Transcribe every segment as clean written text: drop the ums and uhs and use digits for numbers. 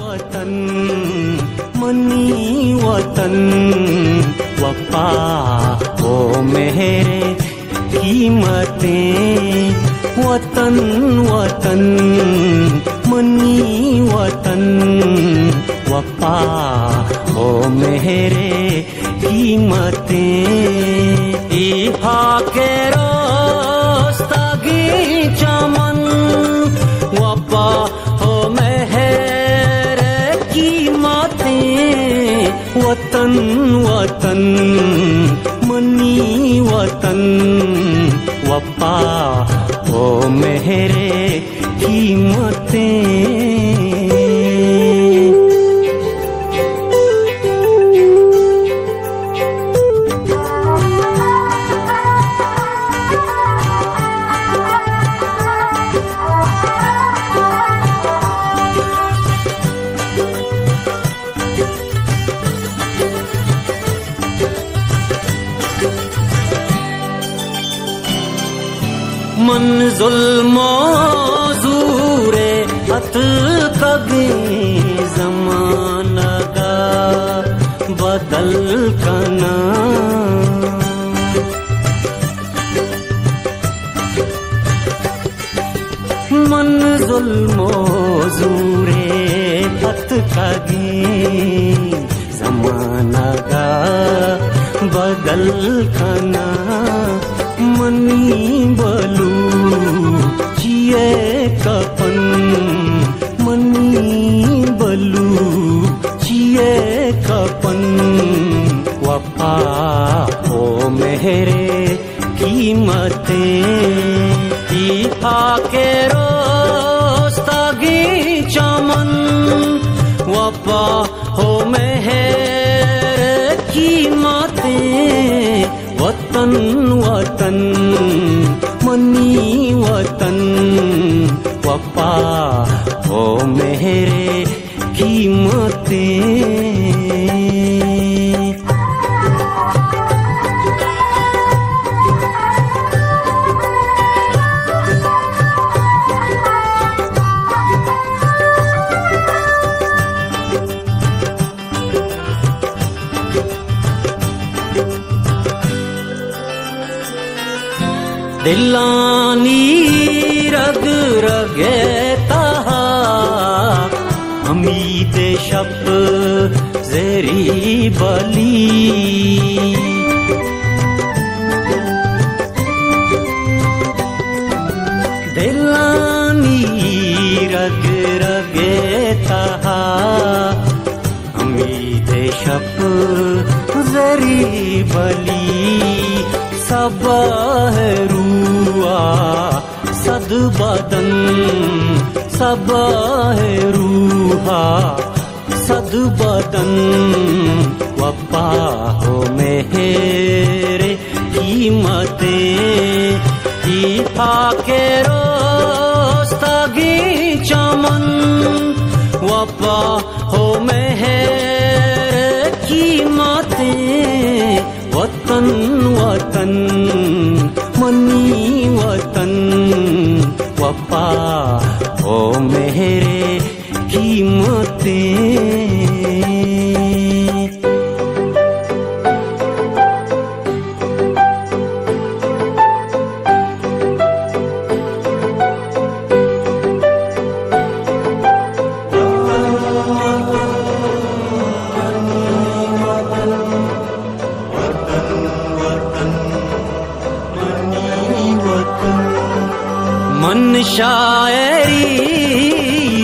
वतन मनी वतन वफा ओ मेरे कीमतें वतन वतन मनी वतन वफा ओ मेरे कीमतें इहा के रोस्तागी चमन वफा हो मेरे कीमतें वतन वतन मनी वतन वफा ओ मेरे कीमतें। मंजुल मौजूरे अत कभी ज़माना का बदल कना मंजुल मौजूरे अत कभी ज़माना का बदल कना मनी बलू जिए कपन मनी बलू जिए कपन वफा ओ मेरे कीमतें इहा के रोस्तागी चमन वफा हो मेरे कीमतें वतन वतन मनी वतन वफा हो मेरे कीमतें। दिलानी रग रगे तहा उम्मीद शब ज़ेरी बली दिलानी रग रगे तहा उम्मीद शब ज़ेरी बली सब है रूआ सद बदन सब है रूहा सद बदन वफा हो मेरे कीमतें इहा के रोस्तागी चमन वफा हो मेरे कीमतें वतन वतन मनी वतन वफा ओ मेरे कीमतें। मन शायरी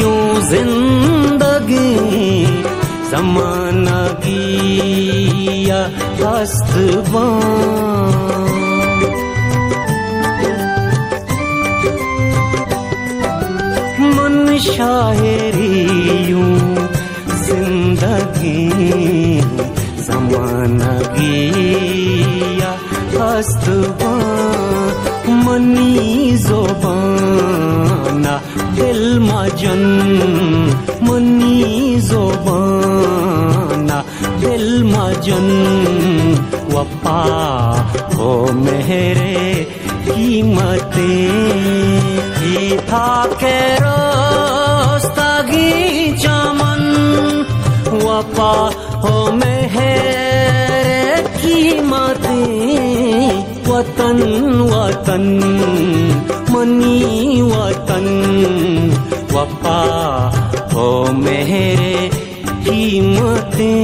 यूं जिंदगी ज़माना किया हस्तबान मन शायरी यूं जिंदगी ज़माना किया हस्तबान मनी ज़ुबाना दिल मजन मनी ज़ुबाना दिल मजन वफा हो मेरे कीमतें इहा के रोस्तागी वफा हो मेहर कीमतें वतन वतन मनी वतन वफा हो मेरे कीमतें।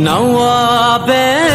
नवाबे